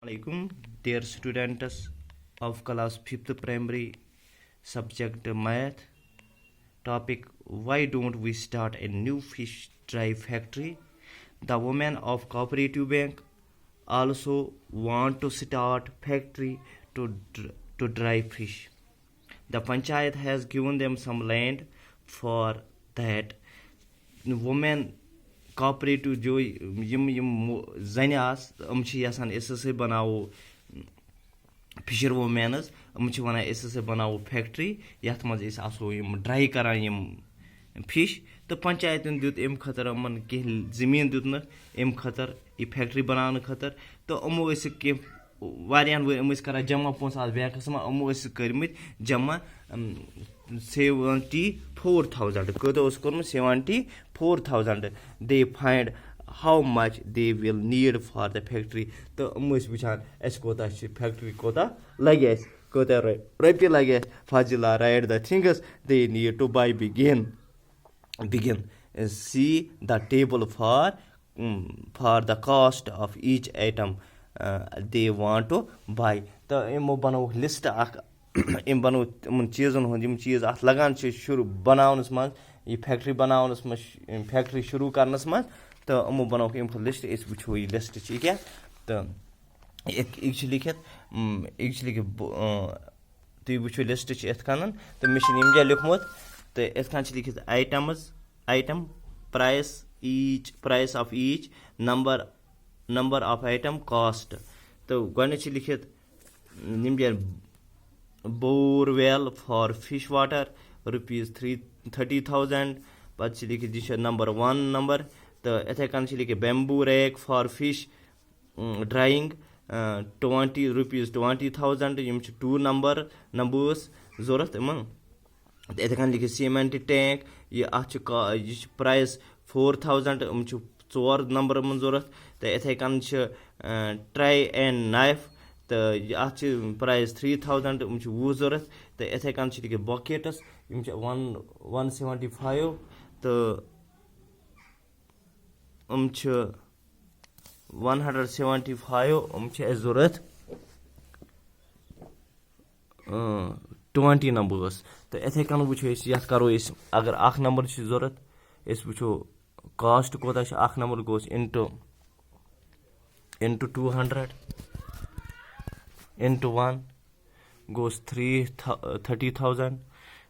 Alaikum, dear students of class 5th primary, subject math. Topic: why don't we start a new fish dry factory? The women of cooperative bank also want to start factory to dry fish. The panchayat has given them some land for that. Women cooperative जो यम जन आस यसान इस बनावो Fisher women's one इस बनावो factory यथ मज आसो dry करान यम फिश तो पंचायतन दुत अम खतर अमन कह जमीन दुतन अम खतर यह फैक्ट्री बनाने खतर तो अमो वारियान वो करान जमा पोस आज बैंकस मं अमो कर्मित जमा 74,000 कत कर्म 74,000 they find how much they will need for the factory तो वुचान कोता फैक्ट्री कोता लगे कोता रुपये लगे फाजिला right the things they need to buy begin see the table for the cost of each item they want to buy तो इमो बनो लिस्ट इम बनो इन चीज़न हूँ चीज़ अत लगान शुरू बनावनस मज यह फैक्ट्री बनावनस मज फैक्ट्री शुरू करनस मज तो इमो बनो अम लिस्ट वो यह लिस्ट क्या तो एक लिखित तुम वो लिस्ट इत कन तो मे लिखमुत तो इत लिखित item price of each number of item cost तो गोच लिखित बोरवेल फॉर फिश वाटर ₹30,000 पे लिखित यह नंबर 1 नंबर तो इथे कन लिखित bamboo rack for fish drying ₹20,000 यम 2 नंबर्स जरूरत इन इथे कन लिखित सीमेंट टैंक यह प्राइस 4,000 यम 4 नंबर मन जरूरत तो इथे कन ट्राई एंड नाइफ तो अत प्राइस 3,000 यम 20 जरूरत तो इथे कन लिखित बकेट्स यम 175 तो यम 175 यम जरूरत 20 नंबर्स तो इथे कन वो ये करो अगर अख नंबर जरूरत वो कॉस्ट कोता अख नंबर गोस इंटू 200 इंटू 1 गोस 30,000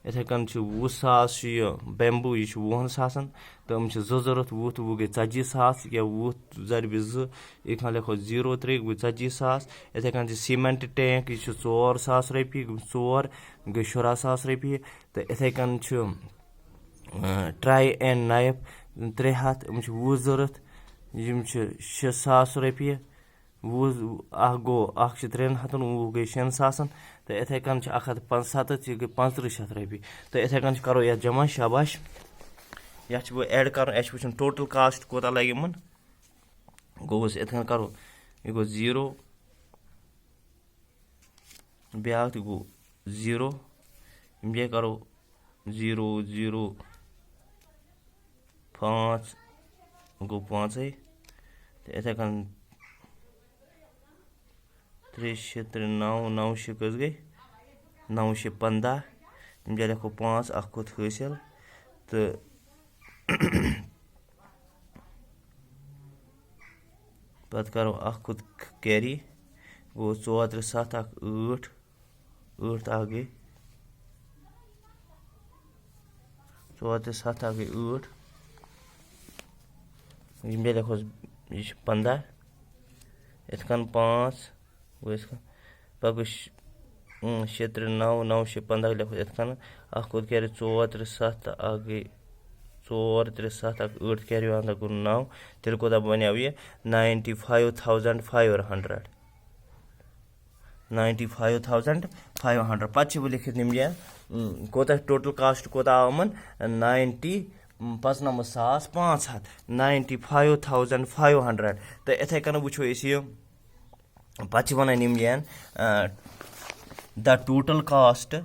इथे कन 20,000 यह बेम्बू यह 20,000 तो यम 2 जरूरत 20 तो वो गई 40,000 या 20 ज़रब 2 एक लिखो 0 3 गई 40,000 इथे कन सीमेंट टैंक यह 4,000 रपये 4 गई 17,000 रपये तो इथे कन ट्राई एंड नाइफ 3 हाथ यम 20 जरूरत यम 6,000 रपये वो गो 3 हाथन वो गई 6,000 तो इथे कन 175 यह गई 3500 रपये तो इथे कन करो यह जमा शाबाश यह वो ऐड कर वो टोटल कास्ट कोता लगे इन गोस इथे करो यह गो 0 ब्या गो 0 ये करो 0 0 5 गो 5 तो इथे कन 3 6 3 9 9 6 कस गई 9 6 15 ये लिखो 5 अख खुद हासिल तो पत करो अख खुद कैरी गो 4 3 7 अख 8 8 अख गई 4 3 7 अख गई 8 ये लिखो यह 15 इत कन 5 वो पगो 6 3 9 9 6 15 लिखो इत कन अख खुद कैरी 4 3 7 अख गई 4 3 7 अख 8 कैरी अंदा गो 9 तेल कोता बनो यह 95,500 95,500 पे वो लिखित कोता टोटल कास्ट कोता आव 95,500 95,500 तो इथे कन वो यह पे वन the total cost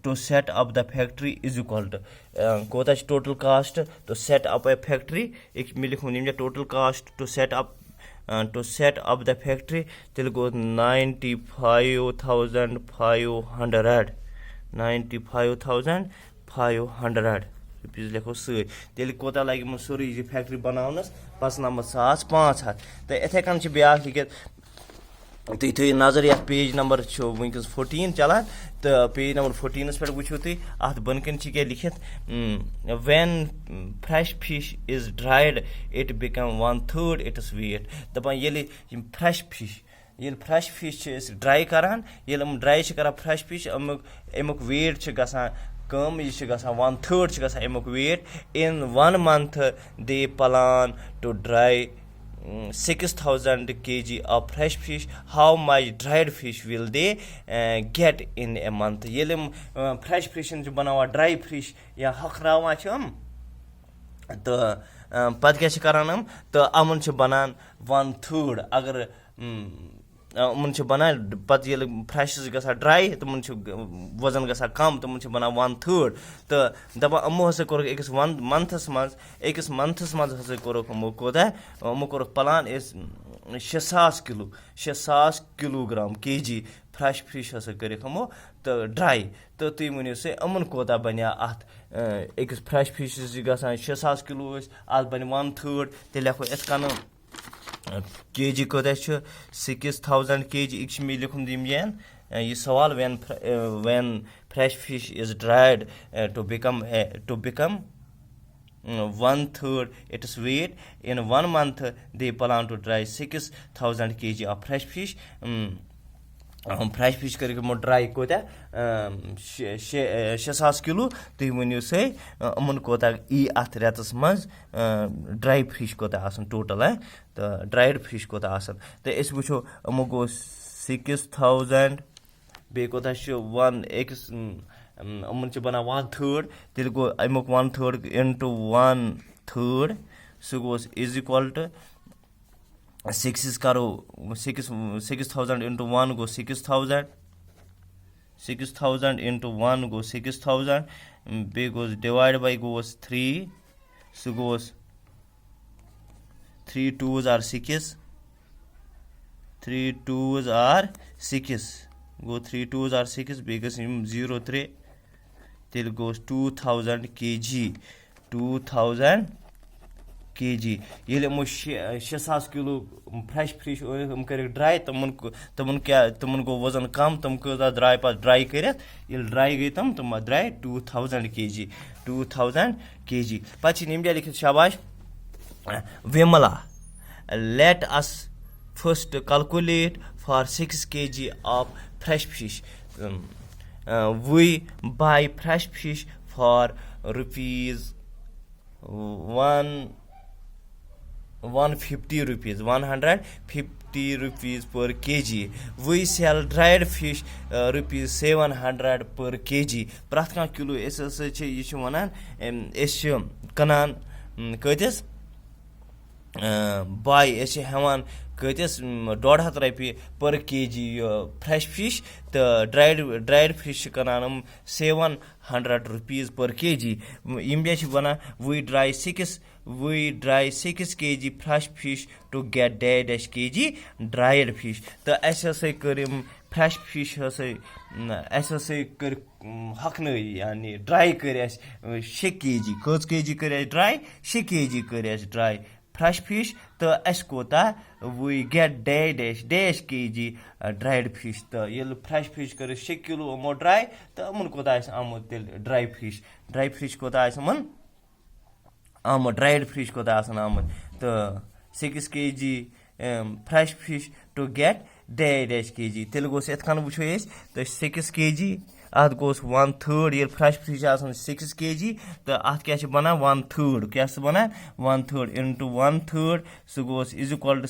to set up the factory is equal to कोता total cost to set up a factory मे लिखो total cost to set up to set up the factory, till goes 95,500. 95,500 rupees lekho sir. Tel kota lagi mun suri factory banavnas pas namat 1,500. तो इथे कन छ ब्याह लिखित तुम थो नजर ये पेज नंबर वनकस 14 चलान तो पेज नंबर 14 पे वो तुम अत बनकन क्या लिखित when fresh fish is dried it become 1/3 its weight दपान ये fresh fish ये fresh fish ड्राई करान ये ड्राई करान fresh fish अमुक weight गसान कम यह 1/3 गसान अमुक weight in 1 month they plan to dry 6,000 kg of fresh fish. How much dried fish will they get in a month? Yelim fresh fish जो बनावा dry fish या हखरावा चम तो पद क्या करान हम तो अमन च बनान 1/3 अगर मन बनान पत ये फ्रेश गसा ड्राई तो मन वजन गसा कम तो मन बनान 1/3 तो दपा अमो हसे कोर एकस मंथस मज हसे कोर अमो कोदा अमो कोर प्लान इस 6,000 किलोग्राम केजी फ्रेश फिश हसे करे हमो तो ड्राई तो तुम वनो से अमन कोदा बनिया अत एकस फ्रेश फिश गसा 6,000 किलो अत बन 1/3 ते लेखो इस कन केजी कोता 6,000 kg एक मे लिखुम दिम ये सवाल when fresh fish is dried to become 1/3 its weight in 1 month they plan to dry 6,000 kg of fresh fish fresh fish कर ड्राई कोता 6,000 किलो तुम वनो से अमन कोता ई अत रेतस मज ड्राई फिश कोता आसन टोटल तो ड्राइड फिश कोता आसन तो इस वो अमो गो 6,000 बे कोता 1 अमन बना 1/3 तेल गो अमुक 1/3 into 1/3 so goes is equal to 6 करो 6,000 into 1 go 6,000 into 1 go 6,000 b goes divided by goes 3 so goes 3 2s are 6 3 2s are 6 go 3 2s are 6 b goes 0 3 till goes 2,000 kg 2,000 kg ये 6,000 किलो फ्रेश फिश कर dry तमन गो वजन कम तम कदा dry पास dry कर ये dry गई तम ड्राई 2,000 kg 2,000 kg पे निम्या लिखित शाबाश Vimala let us first calculate for 6 kg of fresh fish we buy fresh fish for rupees 150 rupees per kg we sell dried fish rupees 700 per kg प्रथ कह kilo इस वनान Kanan कतिस bye हेवान कतिस 150 रपी पर kg fresh fish तो dried fish Kanan 700 rupees per kg यम बना we dry 6 kg fresh fish to get dash kg dried fish तो ऐसे कर fresh fish ऐसे कर हकन यानी ड्राई कर 6 kg कज kg कर ड्राई 6 kg कर ड्राई फ्रेश फिश तो अस कोता we get dash kg dried fish तो ये फ्रेश फिश कर 6 किलो अमो ड्राई तो अमन कोता आमो तेल ड्राई फिश कोता अमन आमो ड्राइड फिश कोता आसन आमद तो 6 kg fresh fish to get dash kg तेल गोस इत कन वो तो 6 kg अत गोस 1/3 ये फ्रेश फिश आसन 6 kg तो अत क्या बना 1/3 क्या बना 1/3 into 1/3 so goes is equal to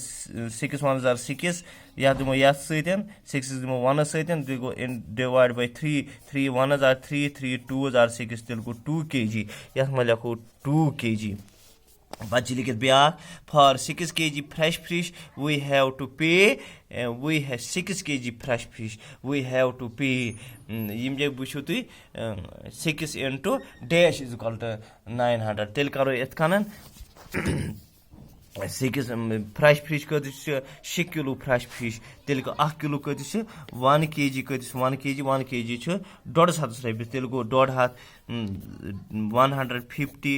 6 1s are 6 या दिमो या सतन 6 दिमो 1 सतन ते गो divide by 3 3 1s are 3 3 2s are 6 तेल गो 2 kg या म लिखो 2 kg बच्चे लिखित ब्या for 6 kg fresh fish we have to pay we have 6 kg fresh fish we have to pay यम जब बुझो तुम 6 into dash is equal to 900 तेल करो इत कन सिक्स फ्रेश फिश कतिस 6 किलो फ्रेश फिश तेल गो 1 किलो कतिस 1 kg कतिस 1 kg 150 रॉपिस तेल गो 150 150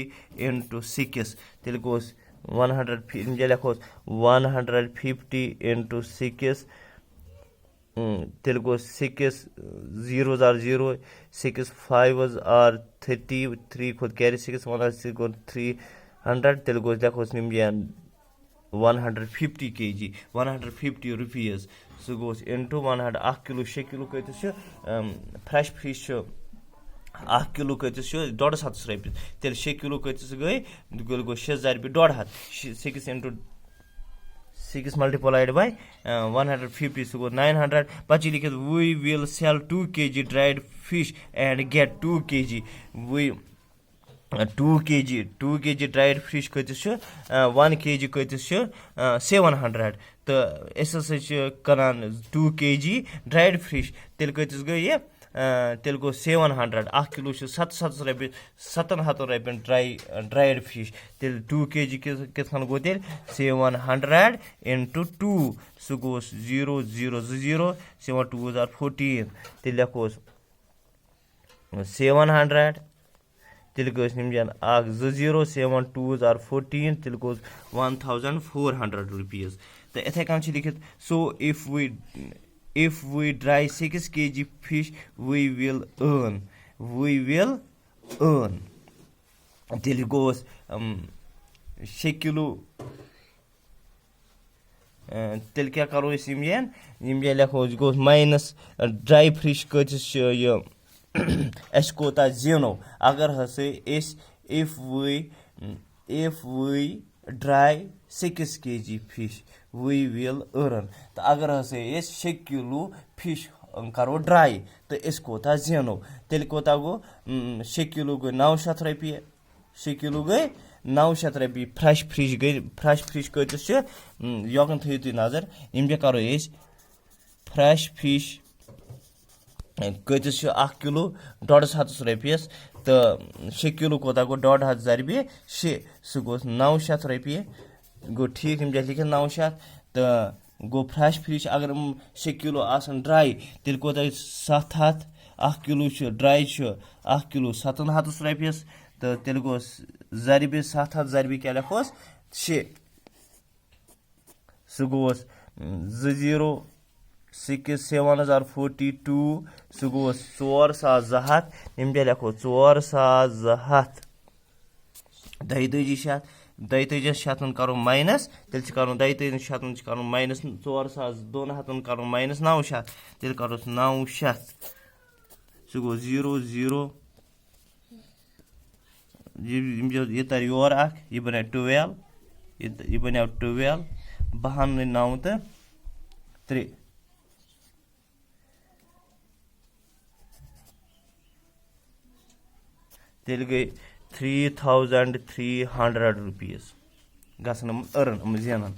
into 6 तेल गोस 100 लेखोस 150 into 6 तेल गो 6 zeros are 0 6 5s are 30 3 खुद carry 6 1 गो 300 तेल गोस लेखोस निम 150 kg 150 rupees so goes into 100 1 kilo 6 kilo कतिस फ्रेश फिश 1 किलो कतिस 150 रॉपिस तेल 6 किलो कतिस गई गो 6000 150 6 into 6 multiplied by 150 so go 900 pachi likhe we will sell 2 kg dried fish and get 2 kg we 2 kg dried fish कतिस 1 kg कतिस 700 तो S करान 2 kg dried fish तेल कतिस गई ये तेल गो 700 1 किलो 700 रॉपिस 700 रॉपिस ड्राइड फिश तेल 2 kg कितन गो तेल 700 into 2 सो गोस 0 0 0 7 2 are 14 तेल लेखोस 700 तेल गोस निमजन 1 0 7 2 are 14 तेल गोस 1400 rupees तो इथे कन छ लिखित so if we dry 6 kg fish we will earn तेल गोस 6 किलो तेल क्या करो इस इमजन लेखो गोस माइनस ड्राई फिश कतिस ये एस कोता जीनो अगर हसे इस if we dry 6 kg fish we will earn तो अगर हसे इस 6 किलो फिश करो ड्राई तो इस कोता जीनो तेल कोता गो 6 किलो गो 900 रॉपिए 6 किलो गई 900 रॉपिए फ्रेश फिश गई फ्रेश फिश कतिस योगन थयो तुई नजर इम करो इस फ्रेश फिश कतिस 1 किलो 150 रॉपिस तो 6 किलो कोता गो 150 6 सो गो 900 रॉपिए गो ठीक इम लिखे 900 तो गो फ्रेश फिश अगर 6 किलो आसन ड्राई तेल कोता 700 1 किलो ड्राई 1 किलो 700 रॉपिस तो तेल गो ज़रबे 700 ज़रबे क्या लेखोस 6 सो गोस 0 6 7 are 42 सो गोस 4200 निम लेखो 4200 22 शतन करो माइनस तेल करो 22 शतन करो माइनस 4200 करो माइनस 900 तेल करो 900 सो गो 0 0 ये तर योर ये बना 12 ये बना 12 बहन 9 तो 3 तेल गई 3300 rupees गसन अर्न जेनन